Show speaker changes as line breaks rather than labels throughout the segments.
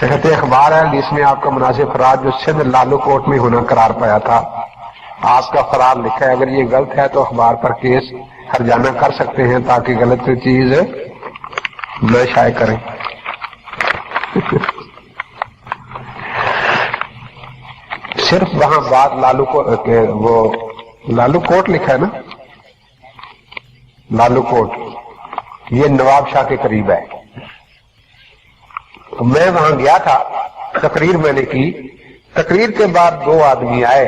صحت اخبار ہے جس میں آپ کا مناسب فرار جو سندھ لالو کوٹ میں ہونا قرار پایا تھا، آپ کا فرار لکھا ہے، اگر یہ غلط ہے تو اخبار پر کیس ہرجانہ کر سکتے ہیں تاکہ غلط چیز نہ شائع کریں۔ صرف وہاں بات لالو کو وہ لالو کوٹ لکھا ہے نا، لالو کوٹ یہ نواب شاہ کے قریب ہے۔ تو میں وہاں گیا تھا، تقریر میں نے کی، تقریر کے بعد دو آدمی آئے،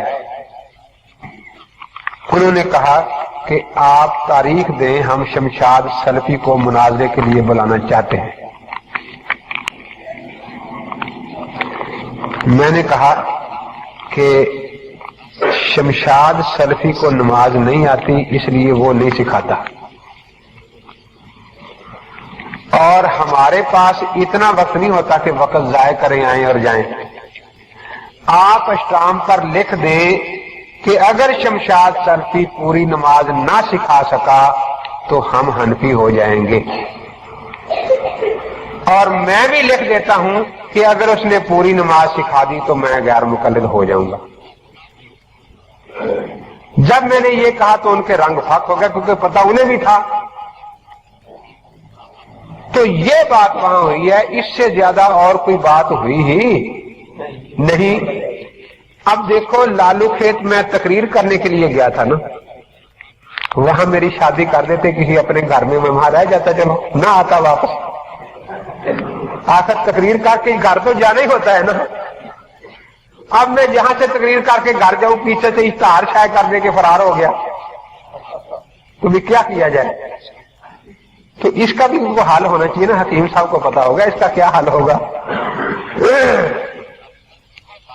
انہوں نے کہا کہ آپ تاریخ دیں، ہم شمشاد سلفی کو مناظرے کے لیے بلانا چاہتے ہیں۔ میں نے کہا کہ شمشاد سلفی کو نماز نہیں آتی اس لیے وہ نہیں سکھاتا، اور ہمارے پاس اتنا وقت نہیں ہوتا کہ وقت ضائع کریں آئیں اور جائیں۔ آپ اسٹامپ پر لکھ دیں کہ اگر شمشاد سلفی پوری نماز نہ سکھا سکا تو ہم حنفی ہو جائیں گے، اور میں بھی لکھ دیتا ہوں کہ اگر اس نے پوری نماز سکھا دی تو میں غیر مقلد ہو جاؤں گا۔ جب میں نے یہ کہا تو ان کے رنگ پھک ہو گیا، کیونکہ پتہ انہیں بھی تھا۔ تو یہ بات وہاں ہوئی ہے، اس سے زیادہ اور کوئی بات ہوئی ہی نہیں۔ اب دیکھو لالو کھیت میں تقریر کرنے کے لیے گیا تھا نا، وہاں میری شادی کر دیتے کسی اپنے گھر میں وہاں رہ جاتا، چلو نہ آتا واپس، آخر تقریر کر کے گھر تو جانا ہی ہوتا ہے نا۔ اب میں جہاں سے تقریر کر کے گھر جاؤں پیچھے سے اشتہار شائع کر دے کے فرار ہو گیا، تو بھی کیا کیا جائے؟ تو اس کا بھی وہ حل ہونا چاہیے نا، حکیم صاحب کو پتا ہوگا اس کا کیا حل ہوگا۔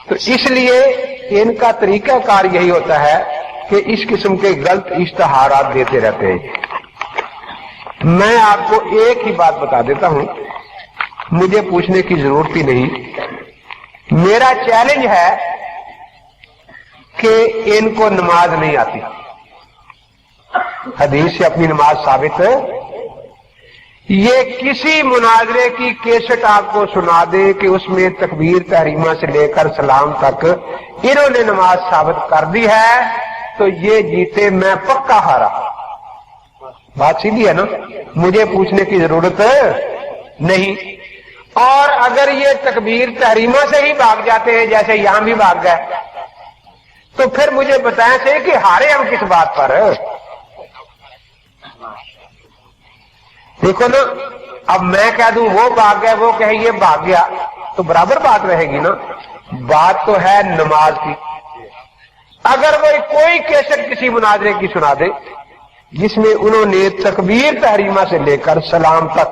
تو اس لیے ان کا طریقہ کار یہی ہوتا ہے کہ اس قسم کے غلط اشتہارات دیتے رہتے ہیں۔ میں آپ کو ایک ہی بات بتا دیتا ہوں، مجھے پوچھنے کی ضرورت ہی نہیں، میرا چیلنج ہے کہ ان کو نماز نہیں آتی، حدیث سے اپنی نماز ثابت ہے۔ یہ کسی مناظرے کی کیسٹ آپ کو سنا دے کہ اس میں تکبیر تحریمہ سے لے کر سلام تک انہوں نے نماز ثابت کر دی ہے تو یہ جیتے، میں پکا ہارا۔ بات سیدھی ہے نا، مجھے پوچھنے کی ضرورت نہیں۔ اور اگر یہ تکبیر تحریمہ سے ہی بھاگ جاتے ہیں جیسے یہاں بھی بھاگ گئے تو پھر مجھے بتائیں سے کہ ہارے ہم کس بات پر؟ دیکھو نا، اب میں کہہ دوں وہ بھاگ گئے، وہ کہے یہ بھاگ گیا، تو برابر بات رہے گی نا۔ بات تو ہے نماز کی۔ اگر وہ کوئی کیسٹ کسی مناظرے کی سنا دے جس میں انہوں نے تکبیر تحریمہ سے لے کر سلام تک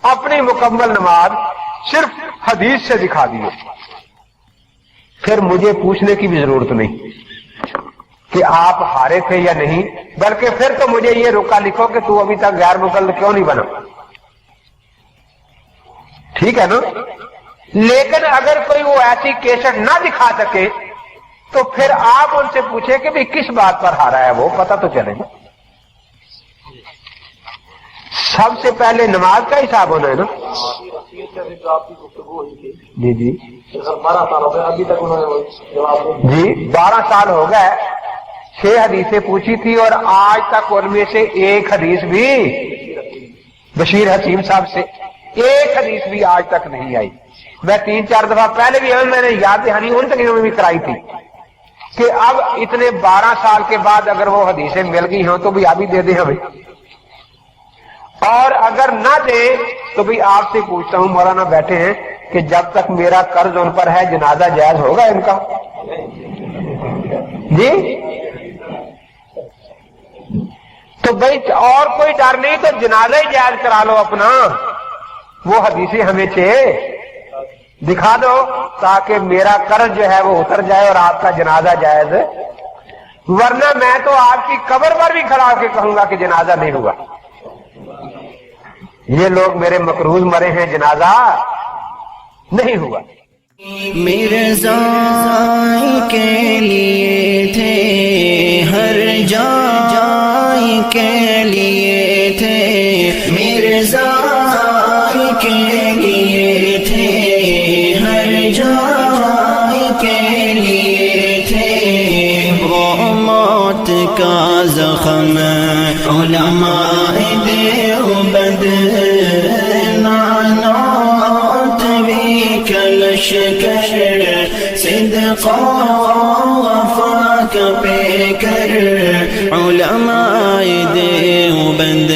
اپنی مکمل نماز صرف حدیث سے دکھا دی، پھر مجھے پوچھنے کی بھی ضرورت نہیں کہ آپ ہارے تھے یا نہیں، بلکہ پھر تو مجھے یہ رکا لکھو کہ تو ابھی تک غیر مقلد کیوں نہیں بنا۔ ٹھیک ہے نا؟ لیکن اگر کوئی وہ ایسی کیسٹ نہ دکھا سکے تو پھر آپ ان سے پوچھیں کہ بھی کس بات پر ہارا ہے، وہ پتہ تو چلے گا۔ سب سے پہلے نماز کا حساب ہونا ہے نا۔ جی جی
12 سال ہو گئے ابھی تک انہوں نے جواب
جی 12 سال ہو گئے، 6 حدیثیں پوچھی تھی اور آج تک ان میں سے ایک حدیث بھی بشیر حکیم صاحب سے ایک حدیث بھی آج تک نہیں آئی۔ میں 3-4 دفعہ پہلے بھی میں نے یاد دہانی ان تقریروں میں بھی کرائی تھی کہ اب اتنے 12 سال کے بعد اگر وہ حدیثیں مل گئی ہوں تو بھی ابھی دے دیں ہمیں، اور اگر نہ دے تو بھی آپ سے پوچھتا ہوں، مولانا بیٹھے ہیں، کہ جب تک میرا قرض ان پر ہے جنازہ جائز ہوگا ان کا؟ جی تو بھائی اور کوئی ڈر نہیں تو جنازہ ہی جائز کرا لو اپنا، وہ حدیثیں ہمیں دکھا دو تاکہ میرا قرض جو ہے وہ اتر جائے اور آپ کا جنازہ جائز، ورنہ میں تو آپ کی قبر پر بھی کھڑا ہو کے کہوں گا کہ جنازہ نہیں ہوا۔ یہ لوگ میرے مقروض مرے ہیں، جنازہ نہیں ہوا۔
مرزا کے لیے تھے، ہر جائے کے لیے تھے، مرزا کے لیے تھے، کا زخم علماء دیوبند نعنات بھی کلشکر صدق و وفا کا پیکر علماء دیوبند